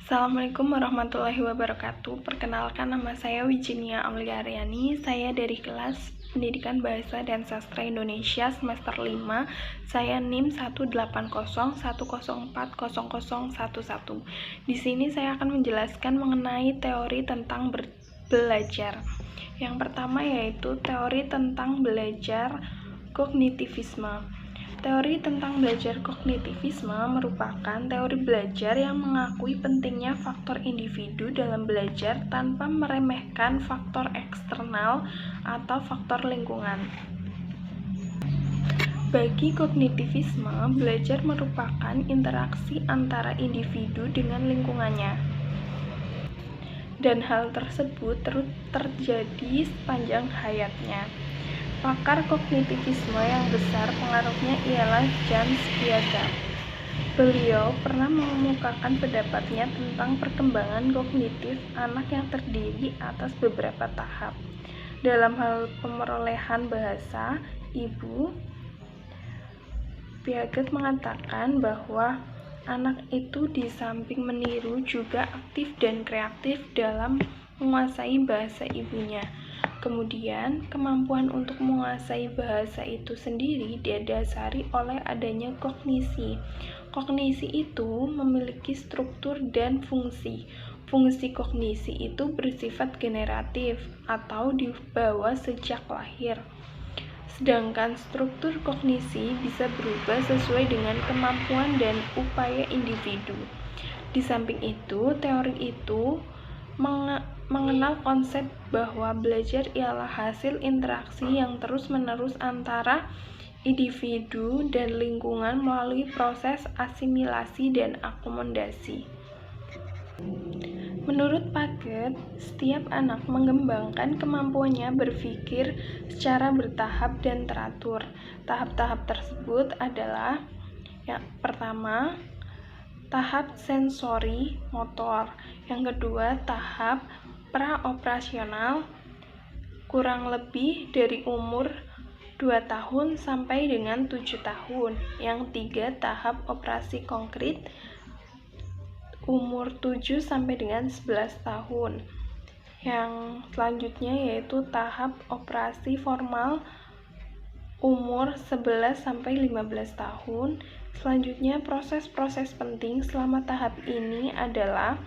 Assalamualaikum warahmatullahi wabarakatuh. Perkenalkan, nama saya Wijenia Aulia Aryani. Saya dari kelas Pendidikan Bahasa dan Sastra Indonesia semester 5. Saya NIM 18010404011. Di sini saya akan menjelaskan mengenai teori tentang belajar. Yang pertama yaitu teori tentang belajar kognitivisme. Teori tentang belajar kognitivisme merupakan teori belajar yang mengakui pentingnya faktor individu dalam belajar tanpa meremehkan faktor eksternal atau faktor lingkungan. Bagi kognitivisme, belajar merupakan interaksi antara individu dengan lingkungannya. Dan hal tersebut terus terjadi sepanjang hayatnya. Pakar kognitivisme yang besar pengaruhnya ialah Jan Spiagel. Beliau pernah mengemukakan pendapatnya tentang perkembangan kognitif anak yang terdiri atas beberapa tahap. Dalam hal pemerolehan bahasa, Spiagel mengatakan bahwa anak itu di samping meniru juga aktif dan kreatif dalam menguasai bahasa ibunya. Kemudian, kemampuan untuk menguasai bahasa itu sendiri didasari oleh adanya kognisi. Kognisi itu memiliki struktur dan fungsi. Fungsi kognisi itu bersifat generatif atau dibawa sejak lahir. Sedangkan struktur kognisi bisa berubah sesuai dengan kemampuan dan upaya individu. Di samping itu, teori itu mengenal konsep bahwa belajar ialah hasil interaksi yang terus-menerus antara individu dan lingkungan melalui proses asimilasi dan akomodasi. Menurut Paget, setiap anak mengembangkan kemampuannya berpikir secara bertahap dan teratur. Tahap-tahap tersebut adalah yang pertama, tahap sensori motor. Yang kedua, tahap praoperasional kurang lebih dari umur 2 tahun sampai dengan 7 tahun. Yang tiga, tahap operasi konkret umur 7 sampai dengan 11 tahun. Yang selanjutnya yaitu tahap operasi formal umur 11 sampai 15 tahun. Selanjutnya, proses-proses penting selama tahap ini adalah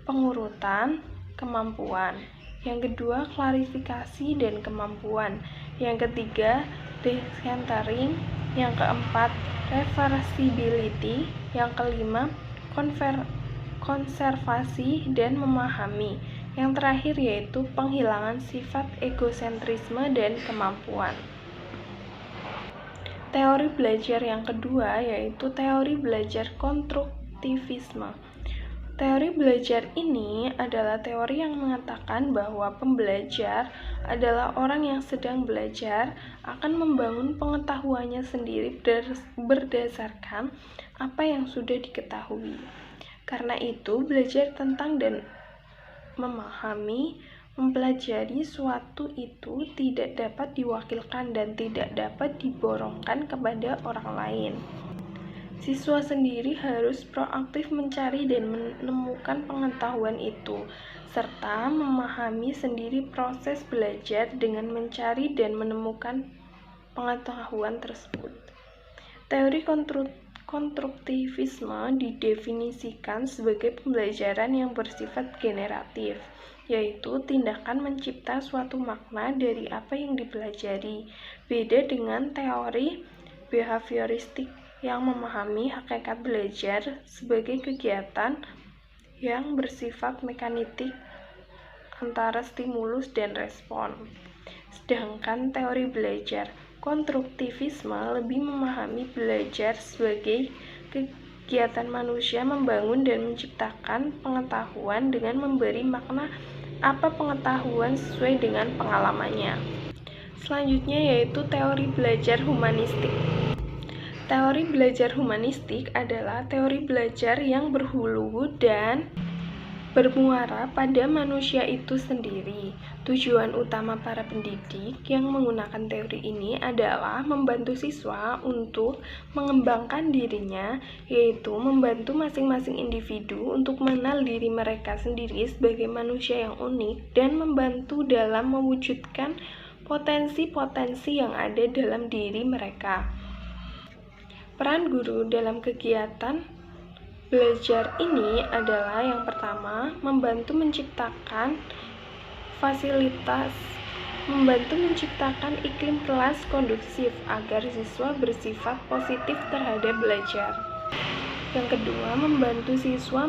pengurutan kemampuan. Yang kedua, klarifikasi dan kemampuan. Yang ketiga, decentering. Yang keempat, reversibility. Yang kelima, konservasi dan memahami. Yang terakhir yaitu penghilangan sifat egosentrisme dan kemampuan. Teori belajar yang kedua yaitu teori belajar konstruktivisme. Teori belajar ini adalah teori yang mengatakan bahwa pembelajar adalah orang yang sedang belajar akan membangun pengetahuannya sendiri berdasarkan apa yang sudah diketahui. Karena itu, belajar tentang dan memahami, mempelajari suatu itu tidak dapat diwakilkan dan tidak dapat diborongkan kepada orang lain. Siswa sendiri harus proaktif mencari dan menemukan pengetahuan itu, serta memahami sendiri proses belajar dengan mencari dan menemukan pengetahuan tersebut. Teori konstruktivisme didefinisikan sebagai pembelajaran yang bersifat generatif, yaitu tindakan mencipta suatu makna dari apa yang dipelajari. Beda dengan teori behavioristik yang memahami hakikat belajar sebagai kegiatan yang bersifat mekanistik antara stimulus dan respon. Sedangkan teori belajar konstruktivisme lebih memahami belajar sebagai kegiatan manusia membangun dan menciptakan pengetahuan dengan memberi makna apa pengetahuan sesuai dengan pengalamannya. Selanjutnya yaitu teori belajar humanistik. Teori belajar humanistik adalah teori belajar yang berhulu dan bermuara pada manusia itu sendiri. Tujuan utama para pendidik yang menggunakan teori ini adalah membantu siswa untuk mengembangkan dirinya, yaitu membantu masing-masing individu untuk mengenal diri mereka sendiri sebagai manusia yang unik dan membantu dalam mewujudkan potensi-potensi yang ada dalam diri mereka. Peran guru dalam kegiatan belajar ini adalah yang pertama, membantu menciptakan iklim kelas kondusif agar siswa bersifat positif terhadap belajar. Yang kedua, membantu siswa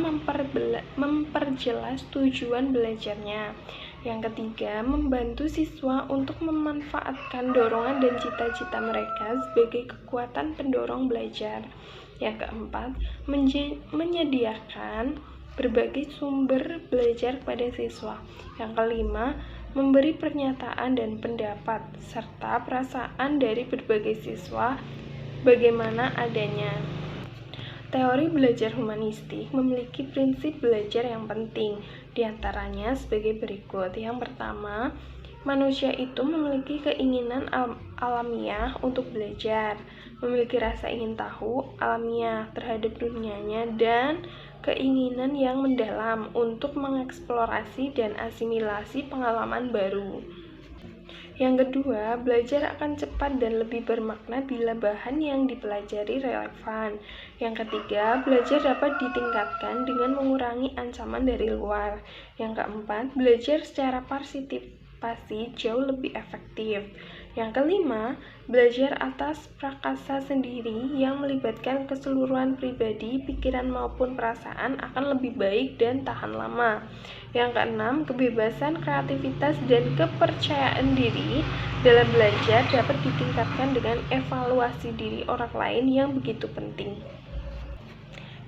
memperjelas tujuan belajarnya. Yang ketiga, membantu siswa untuk memanfaatkan dorongan dan cita-cita mereka sebagai kekuatan pendorong belajar. Yang keempat, menyediakan berbagai sumber belajar pada siswa. Yang kelima, memberi pernyataan dan pendapat serta perasaan dari berbagai siswa bagaimana adanya. Teori belajar humanistik memiliki prinsip belajar yang penting, diantaranya sebagai berikut. Yang pertama, manusia itu memiliki keinginan alamiah untuk belajar, memiliki rasa ingin tahu alamiah terhadap dunianya, dan keinginan yang mendalam untuk mengeksplorasi dan asimilasi pengalaman baru. Yang kedua, belajar akan cepat dan lebih bermakna bila bahan yang dipelajari relevan. Yang ketiga, belajar dapat ditingkatkan dengan mengurangi ancaman dari luar. Yang keempat, belajar secara partisipasi jauh lebih efektif. Yang kelima, belajar atas prakasa sendiri yang melibatkan keseluruhan pribadi, pikiran maupun perasaan akan lebih baik dan tahan lama. Yang keenam, kebebasan, kreativitas, dan kepercayaan diri dalam belajar dapat ditingkatkan dengan evaluasi diri orang lain yang begitu penting.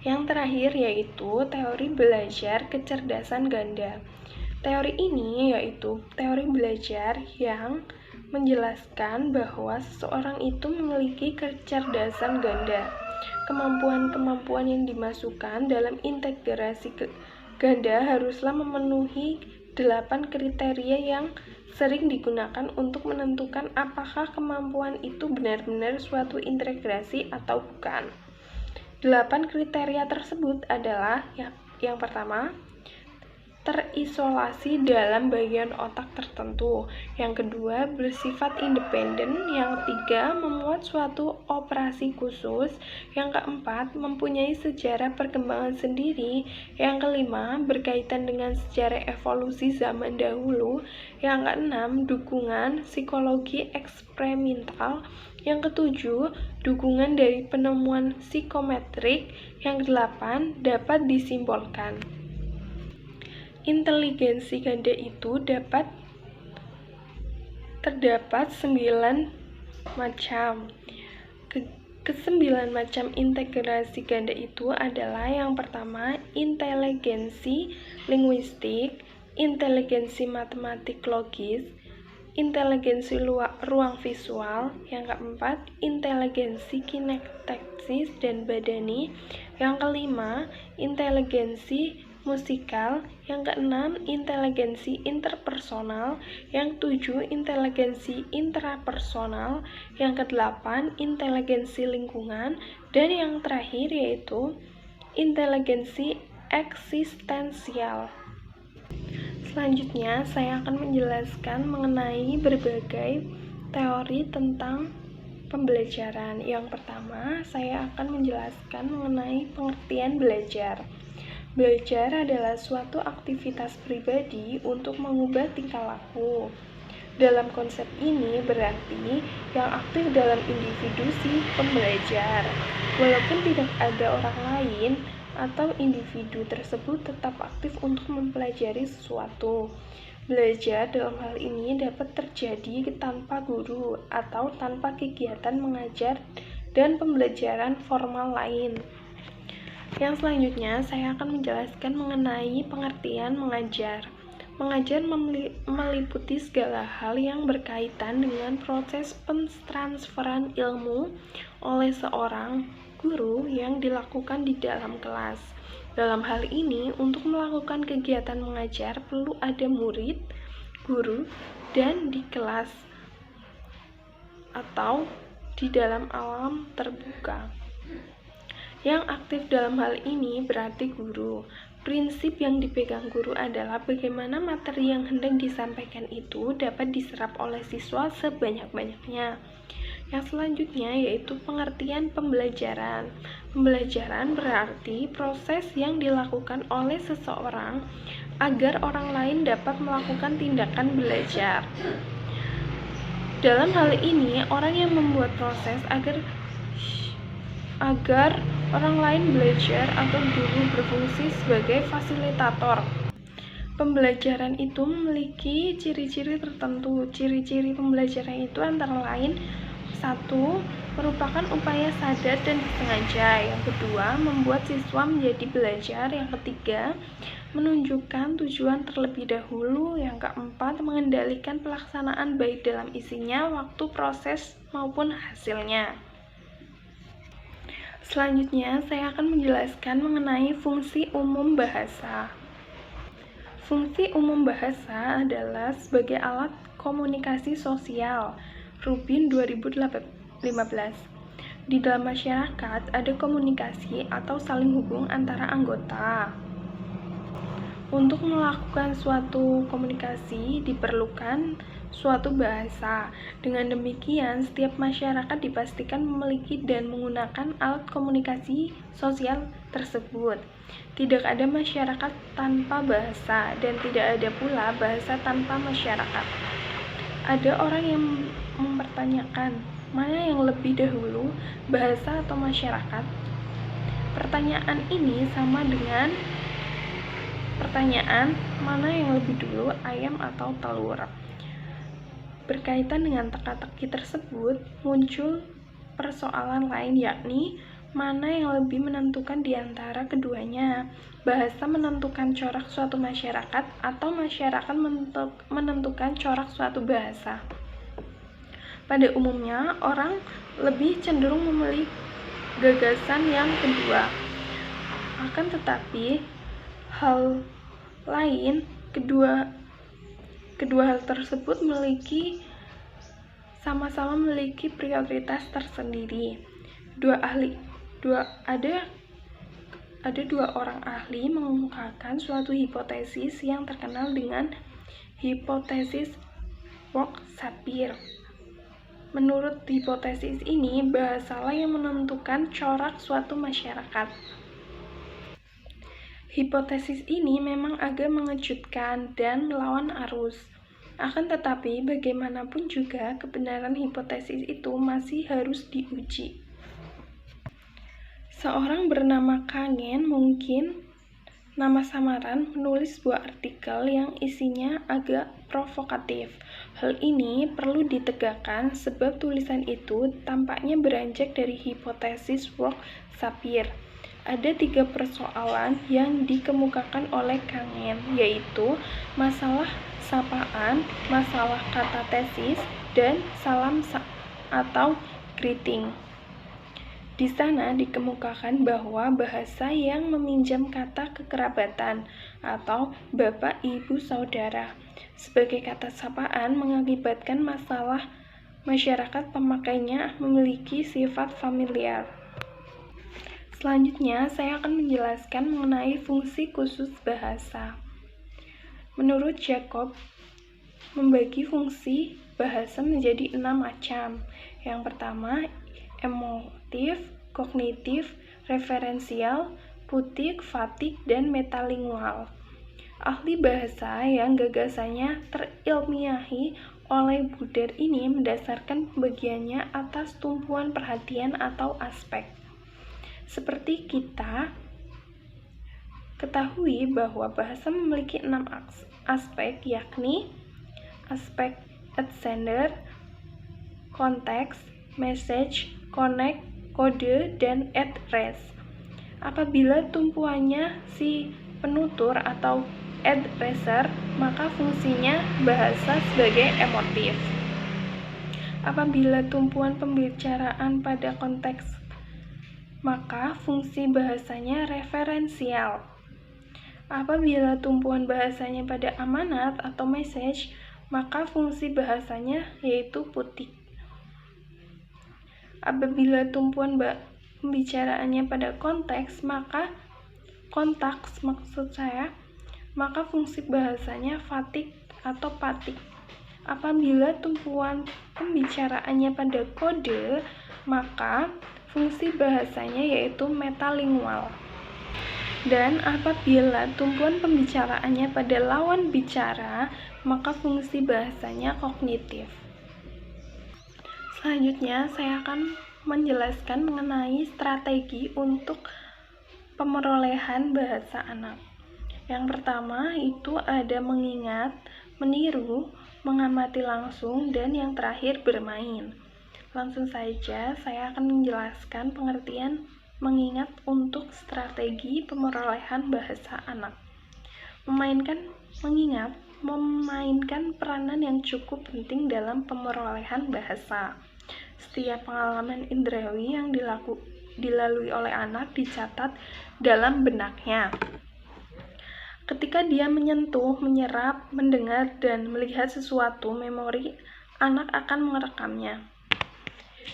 Yang terakhir yaitu teori belajar kecerdasan ganda. Teori ini yaitu teori belajar yang menjelaskan bahwa seseorang itu memiliki kecerdasan ganda. Kemampuan-kemampuan yang dimasukkan dalam integrasi ganda haruslah memenuhi 8 kriteria yang sering digunakan untuk menentukan apakah kemampuan itu benar-benar suatu integrasi atau bukan. 8 kriteria tersebut adalah yang pertama, terisolasi dalam bagian otak tertentu. Yang kedua, bersifat independen. Yang ketiga, memuat suatu operasi khusus. Yang keempat, mempunyai sejarah perkembangan sendiri. Yang kelima, berkaitan dengan sejarah evolusi zaman dahulu. Yang keenam, dukungan psikologi eksperimental. Yang ketujuh, dukungan dari penemuan psikometrik. Yang kedelapan, dapat disimbolkan. Inteligensi ganda itu terdapat 9 macam. Ke-9 macam integrasi ganda itu adalah yang pertama, inteligensi linguistik, inteligensi matematik logis, inteligensi ruang visual. Yang keempat, inteligensi kinestesis dan badani. Yang kelima, inteligensi musikal. Yang keenam, inteligensi interpersonal. Yang ketujuh, inteligensi intrapersonal. Yang kedelapan, inteligensi lingkungan. Dan yang terakhir yaitu inteligensi eksistensial. Selanjutnya, saya akan menjelaskan mengenai berbagai teori tentang pembelajaran. Yang pertama, saya akan menjelaskan mengenai pengertian belajar. Belajar adalah suatu aktivitas pribadi untuk mengubah tingkah laku. Dalam konsep ini berarti yang aktif dalam individu si pembelajar. Walaupun tidak ada orang lain atau individu tersebut tetap aktif untuk mempelajari sesuatu. Belajar dalam hal ini dapat terjadi tanpa guru atau tanpa kegiatan mengajar dan pembelajaran formal lain. Yang selanjutnya, saya akan menjelaskan mengenai pengertian mengajar. Mengajar meliputi segala hal yang berkaitan dengan proses pentransferan ilmu oleh seorang guru yang dilakukan di dalam kelas. Dalam hal ini, untuk melakukan kegiatan mengajar perlu ada murid, guru, dan di kelas atau di dalam alam terbuka. Yang aktif dalam hal ini berarti guru. Prinsip yang dipegang guru adalah bagaimana materi yang hendak disampaikan itu dapat diserap oleh siswa sebanyak-banyaknya. Yang selanjutnya yaitu pengertian pembelajaran. Pembelajaran berarti proses yang dilakukan oleh seseorang agar orang lain dapat melakukan tindakan belajar. Dalam hal ini, orang yang membuat proses agar orang lain belajar atau guru berfungsi sebagai fasilitator. Pembelajaran itu memiliki ciri-ciri tertentu. Ciri-ciri pembelajaran itu antara lain: 1. Merupakan upaya sadar dan disengaja. Yang kedua, membuat siswa menjadi belajar. Yang ketiga, menunjukkan tujuan terlebih dahulu. Yang keempat, mengendalikan pelaksanaan baik dalam isinya, waktu proses maupun hasilnya. Selanjutnya, saya akan menjelaskan mengenai fungsi umum bahasa. Fungsi umum bahasa adalah sebagai alat komunikasi sosial. Rubin 2015. Di dalam masyarakat ada komunikasi atau saling hubung antara anggota. Untuk melakukan suatu komunikasi diperlukan suatu bahasa. Dengan demikian, setiap masyarakat dipastikan memiliki dan menggunakan alat komunikasi sosial tersebut. Tidak ada masyarakat tanpa bahasa, dan tidak ada pula bahasa tanpa masyarakat. Ada orang yang mempertanyakan, mana yang lebih dahulu, bahasa atau masyarakat? Pertanyaan ini sama dengan pertanyaan, mana yang lebih dulu, ayam atau telur? Berkaitan dengan teka-teki tersebut, muncul persoalan lain, yakni mana yang lebih menentukan di antara keduanya. Bahasa menentukan corak suatu masyarakat atau masyarakat menentukan corak suatu bahasa. Pada umumnya, orang lebih cenderung memilih gagasan yang kedua. Akan tetapi, hal lain, kedua hal tersebut sama-sama memiliki prioritas tersendiri. Ada dua orang ahli mengemukakan suatu hipotesis yang terkenal dengan hipotesis Work-Sapir. Menurut hipotesis ini, bahasalah yang menentukan corak suatu masyarakat. Hipotesis ini memang agak mengejutkan dan melawan arus. Akan tetapi, bagaimanapun juga, kebenaran hipotesis itu masih harus diuji. Seorang bernama Kangen, mungkin nama samaran, menulis sebuah artikel yang isinya agak provokatif. Hal ini perlu ditegakkan sebab tulisan itu tampaknya beranjak dari hipotesis Work-Sapir. Ada 3 persoalan yang dikemukakan oleh Kangen, yaitu masalah sapaan, masalah kata tesis, dan salam atau greeting. Di sana dikemukakan bahwa bahasa yang meminjam kata kekerabatan atau bapak, ibu, saudara sebagai kata sapaan mengakibatkan masalah masyarakat pemakainya memiliki sifat familiar. Selanjutnya, saya akan menjelaskan mengenai fungsi khusus bahasa. Menurut Jacob, membagi fungsi bahasa menjadi 6 macam. Yang pertama, emotif, kognitif, referensial, putik, fatik, dan metalingual. Ahli bahasa yang gagasannya terilmiahi oleh Buder ini mendasarkan pembagiannya atas tumpuan perhatian atau aspek. Seperti kita ketahui bahwa bahasa memiliki 6 aspek, yakni aspek sender, konteks, message, connect, kode, dan address. Apabila tumpuannya si penutur atau addresser, maka fungsinya bahasa sebagai emotif. Apabila tumpuan pembicaraan pada konteks maka fungsi bahasanya referensial. Apabila tumpuan bahasanya pada amanat atau message, maka fungsi bahasanya yaitu putik. Apabila tumpuan pembicaraannya pada konteks, maka maka fungsi bahasanya fatik atau patik. Apabila tumpuan pembicaraannya pada kode, maka fungsi bahasanya yaitu metalingual. Dan apabila tumpuan pembicaraannya pada lawan bicara, maka fungsi bahasanya kognitif. Selanjutnya, saya akan menjelaskan mengenai strategi untuk pemerolehan bahasa anak. Yang pertama itu ada mengingat, meniru, mengamati langsung, dan yang terakhir bermain. Langsung saja, saya akan menjelaskan pengertian mengingat untuk strategi pemerolehan bahasa anak. Memainkan peranan yang cukup penting dalam pemerolehan bahasa. Setiap pengalaman indrawi yang dilalui oleh anak dicatat dalam benaknya. Ketika dia menyentuh, menyerap, mendengar, dan melihat sesuatu, memori anak akan merekamnya.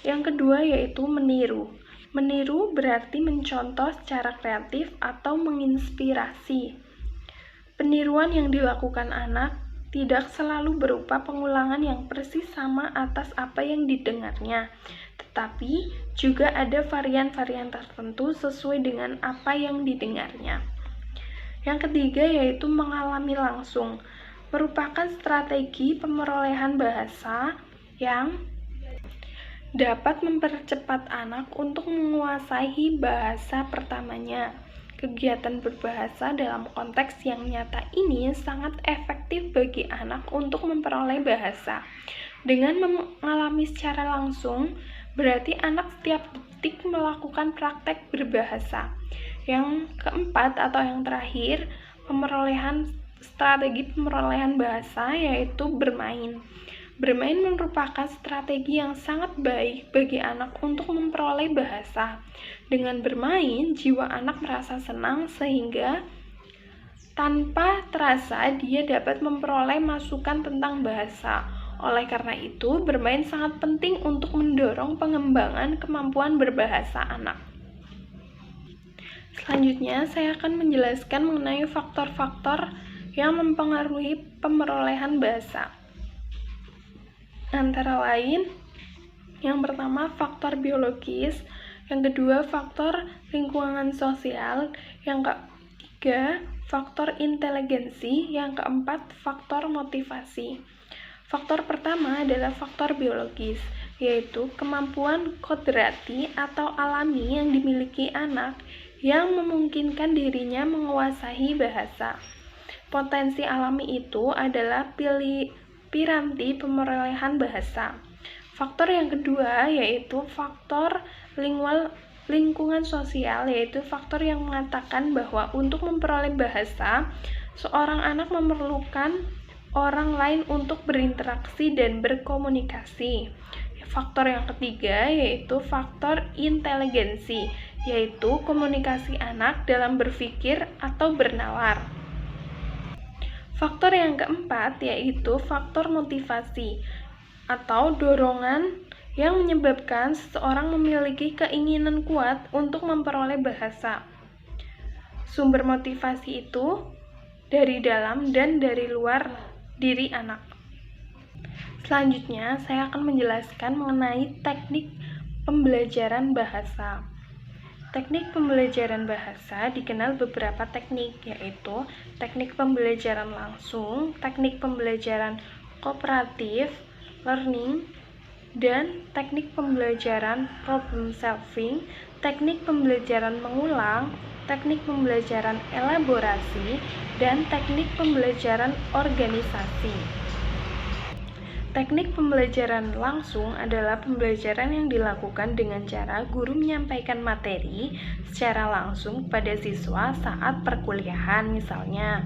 Yang kedua yaitu meniru. Meniru berarti mencontoh secara kreatif atau menginspirasi. Peniruan yang dilakukan anak tidak selalu berupa pengulangan yang persis sama atas apa yang didengarnya, tetapi juga ada varian-varian tertentu sesuai dengan apa yang didengarnya. Yang ketiga yaitu mengalami langsung, merupakan strategi pemerolehan bahasa yang dapat mempercepat anak untuk menguasai bahasa pertamanya. Kegiatan berbahasa dalam konteks yang nyata ini sangat efektif bagi anak untuk memperoleh bahasa. Dengan mengalami secara langsung, berarti anak setiap detik melakukan praktek berbahasa. Yang keempat atau yang terakhir, strategi pemerolehan bahasa yaitu bermain. Bermain merupakan strategi yang sangat baik bagi anak untuk memperoleh bahasa. Dengan bermain, jiwa anak merasa senang sehingga tanpa terasa dia dapat memperoleh masukan tentang bahasa. Oleh karena itu, bermain sangat penting untuk mendorong pengembangan kemampuan berbahasa anak. Selanjutnya, saya akan menjelaskan mengenai faktor-faktor yang mempengaruhi pemerolehan bahasa. Antara lain, yang pertama faktor biologis, yang kedua faktor lingkungan sosial, yang ketiga faktor inteligensi, yang keempat faktor motivasi. Faktor pertama adalah faktor biologis, yaitu kemampuan kodrati atau alami yang dimiliki anak yang memungkinkan dirinya menguasai bahasa. Potensi alami itu adalah piranti pemerolehan bahasa. Faktor yang kedua yaitu faktor lingkungan sosial, yaitu faktor yang mengatakan bahwa untuk memperoleh bahasa, seorang anak memerlukan orang lain untuk berinteraksi dan berkomunikasi. Faktor yang ketiga yaitu faktor inteligensi, yaitu komunikasi anak dalam berpikir atau bernalar. Faktor yang keempat yaitu faktor motivasi atau dorongan yang menyebabkan seseorang memiliki keinginan kuat untuk memperoleh bahasa. Sumber motivasi itu dari dalam dan dari luar diri anak. Selanjutnya, saya akan menjelaskan mengenai teknik pembelajaran bahasa. Teknik pembelajaran bahasa dikenal beberapa teknik, yaitu teknik pembelajaran langsung, teknik pembelajaran kooperatif, learning, dan teknik pembelajaran problem solving, teknik pembelajaran mengulang, teknik pembelajaran elaborasi, dan teknik pembelajaran organisasi. Teknik pembelajaran langsung adalah pembelajaran yang dilakukan dengan cara guru menyampaikan materi secara langsung pada siswa saat perkuliahan misalnya,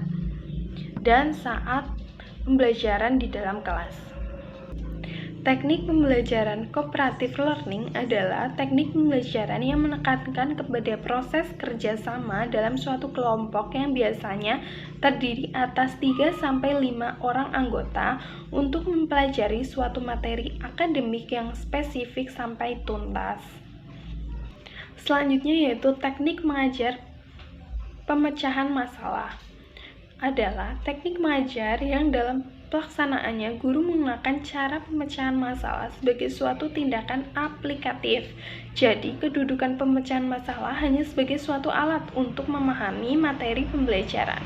dan saat pembelajaran di dalam kelas. Teknik pembelajaran cooperative learning adalah teknik pembelajaran yang menekankan kepada proses kerjasama dalam suatu kelompok yang biasanya terdiri atas 3-5 orang anggota untuk mempelajari suatu materi akademik yang spesifik sampai tuntas. Selanjutnya yaitu teknik mengajar pemecahan masalah. Adalah teknik mengajar yang dalam pelaksanaannya guru menggunakan cara pemecahan masalah sebagai suatu tindakan aplikatif. Jadi, kedudukan pemecahan masalah hanya sebagai suatu alat untuk memahami materi pembelajaran.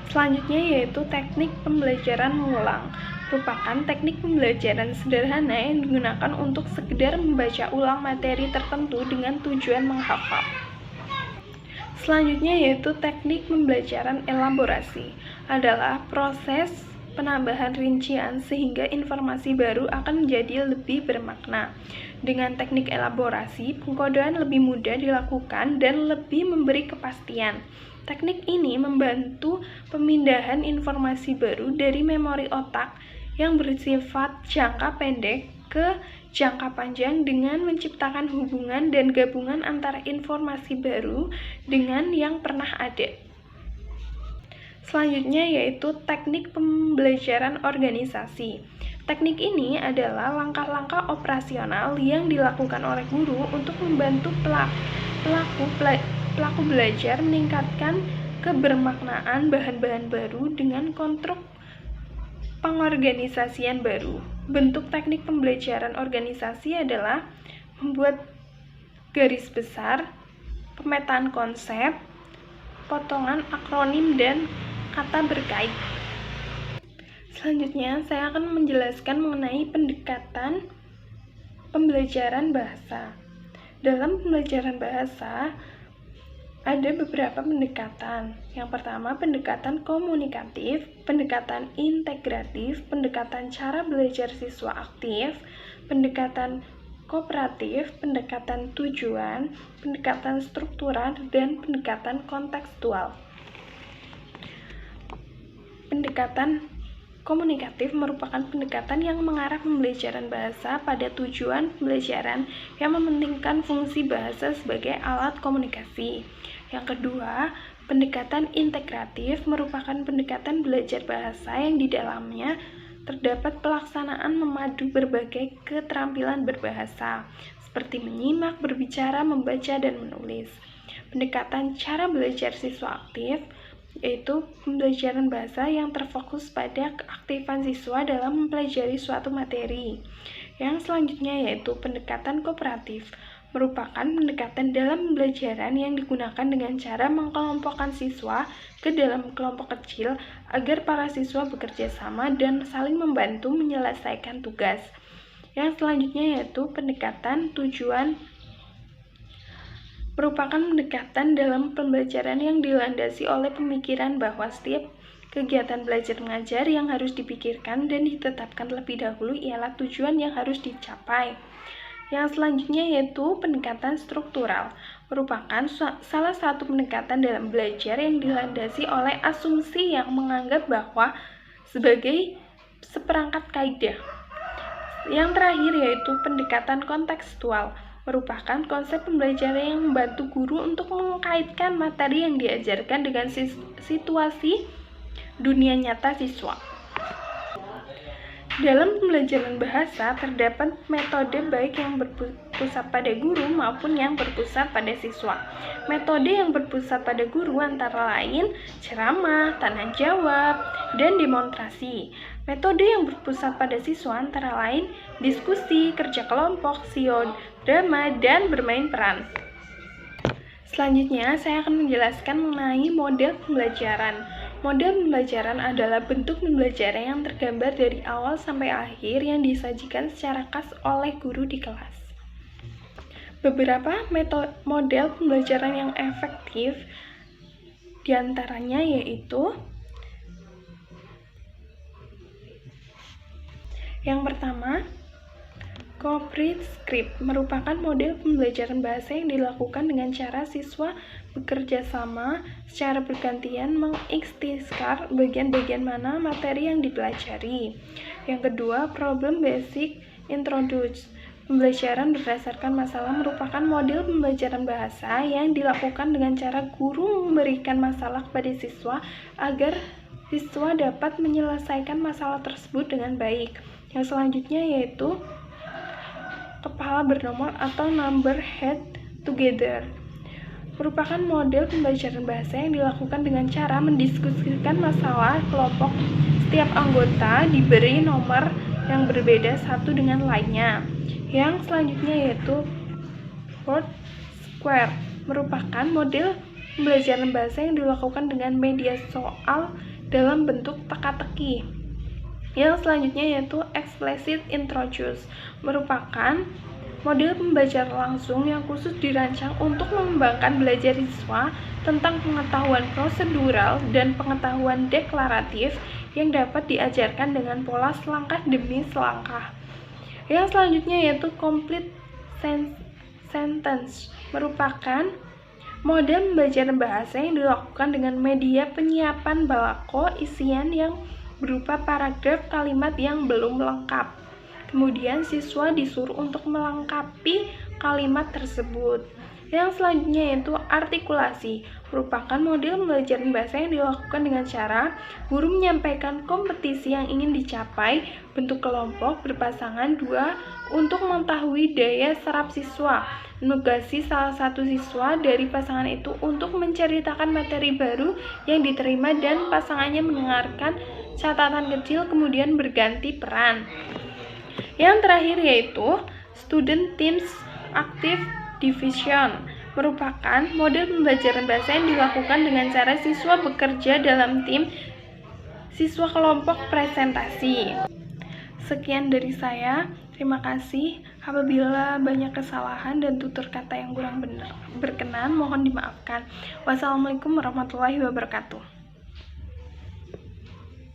Selanjutnya yaitu teknik pembelajaran mengulang. Merupakan teknik pembelajaran sederhana yang digunakan untuk sekedar membaca ulang materi tertentu dengan tujuan menghafal. Selanjutnya yaitu teknik pembelajaran elaborasi. Adalah proses penambahan rincian sehingga informasi baru akan menjadi lebih bermakna. Dengan teknik elaborasi, pengkodean lebih mudah dilakukan dan lebih memberi kepastian. Teknik ini membantu pemindahan informasi baru dari memori otak yang bersifat jangka pendek ke jangka panjang dengan menciptakan hubungan dan gabungan antara informasi baru dengan yang pernah ada. Selanjutnya yaitu teknik pembelajaran organisasi. Teknik ini adalah langkah-langkah operasional yang dilakukan oleh guru untuk membantu pelaku belajar meningkatkan kebermaknaan bahan-bahan baru dengan konstruk pengorganisasian baru. Bentuk teknik pembelajaran organisasi adalah membuat garis besar, pemetaan konsep, potongan akronim, dan kata berkait. Selanjutnya, saya akan menjelaskan mengenai pendekatan pembelajaran bahasa. Dalam pembelajaran bahasa, ada beberapa pendekatan. Yang pertama, pendekatan komunikatif, pendekatan integratif, pendekatan cara belajar siswa aktif, pendekatan kooperatif, pendekatan tujuan, pendekatan struktural, dan pendekatan kontekstual. Pendekatan komunikatif merupakan pendekatan yang mengarah pembelajaran bahasa pada tujuan pembelajaran yang mementingkan fungsi bahasa sebagai alat komunikasi. Yang kedua, pendekatan integratif merupakan pendekatan belajar bahasa yang di dalamnya terdapat pelaksanaan memadu berbagai keterampilan berbahasa, seperti menyimak, berbicara, membaca, dan menulis. Pendekatan cara belajar siswa aktif yaitu pembelajaran bahasa yang terfokus pada keaktifan siswa dalam mempelajari suatu materi. Yang selanjutnya yaitu pendekatan kooperatif, merupakan pendekatan dalam pembelajaran yang digunakan dengan cara mengkelompokkan siswa ke dalam kelompok kecil agar para siswa bekerja sama dan saling membantu menyelesaikan tugas. Yang selanjutnya yaitu pendekatan tujuan, merupakan pendekatan dalam pembelajaran yang dilandasi oleh pemikiran bahwa setiap kegiatan belajar mengajar yang harus dipikirkan dan ditetapkan terlebih dahulu ialah tujuan yang harus dicapai. Yang selanjutnya yaitu pendekatan struktural, merupakan salah satu pendekatan dalam belajar yang dilandasi oleh asumsi yang menganggap bahwa sebagai seperangkat kaidah. Yang terakhir yaitu pendekatan kontekstual, merupakan konsep pembelajaran yang membantu guru untuk mengkaitkan materi yang diajarkan dengan situasi dunia nyata siswa. Dalam pembelajaran bahasa, terdapat metode baik yang berpusat pada guru maupun yang berpusat pada siswa. Metode yang berpusat pada guru antara lain ceramah, tanya jawab, dan demonstrasi. Metode yang berpusat pada siswa antara lain diskusi, kerja kelompok, drama, dan bermain peran. Selanjutnya, saya akan menjelaskan mengenai model pembelajaran. Model pembelajaran adalah bentuk pembelajaran yang tergambar dari awal sampai akhir yang disajikan secara khas oleh guru di kelas. Beberapa model pembelajaran yang efektif diantaranya yaitu yang pertama, Cooperative Script merupakan model pembelajaran bahasa yang dilakukan dengan cara siswa bekerja sama secara bergantian mengikhtisar bagian-bagian mana materi yang dipelajari. Yang kedua, Problem Basic Introduce. Pembelajaran berdasarkan masalah merupakan model pembelajaran bahasa yang dilakukan dengan cara guru memberikan masalah kepada siswa agar siswa dapat menyelesaikan masalah tersebut dengan baik. Yang selanjutnya yaitu kepala bernomor atau number head together. Merupakan model pembelajaran bahasa yang dilakukan dengan cara mendiskusikan masalah kelompok. Setiap anggota diberi nomor yang berbeda satu dengan lainnya. Yang selanjutnya yaitu word square. Merupakan model pembelajaran bahasa yang dilakukan dengan media soal dalam bentuk teka-teki. Yang selanjutnya yaitu explicit introduce. Merupakan model pembelajaran langsung yang khusus dirancang untuk mengembangkan belajar siswa tentang pengetahuan prosedural dan pengetahuan deklaratif yang dapat diajarkan dengan pola selangkah demi selangkah. Yang selanjutnya yaitu complete sentence. Merupakan model pembelajaran bahasa yang dilakukan dengan media penyiapan balako isian yang berupa paragraf kalimat yang belum lengkap. Kemudian siswa disuruh untuk melengkapi kalimat tersebut. Yang selanjutnya yaitu artikulasi. Merupakan model pembelajaran bahasa yang dilakukan dengan cara guru menyampaikan kompetisi yang ingin dicapai, bentuk kelompok berpasangan dua untuk mengetahui daya serap siswa, menugasi salah satu siswa dari pasangan itu untuk menceritakan materi baru yang diterima dan pasangannya mendengarkan catatan kecil kemudian berganti peran. Yang terakhir yaitu student teams active division. Merupakan model pembelajaran bahasa yang dilakukan dengan cara siswa bekerja dalam tim, siswa kelompok presentasi. Sekian dari saya. Terima kasih. Apabila banyak kesalahan dan tutur kata yang kurang berkenan, mohon dimaafkan. Wassalamualaikum warahmatullahi wabarakatuh.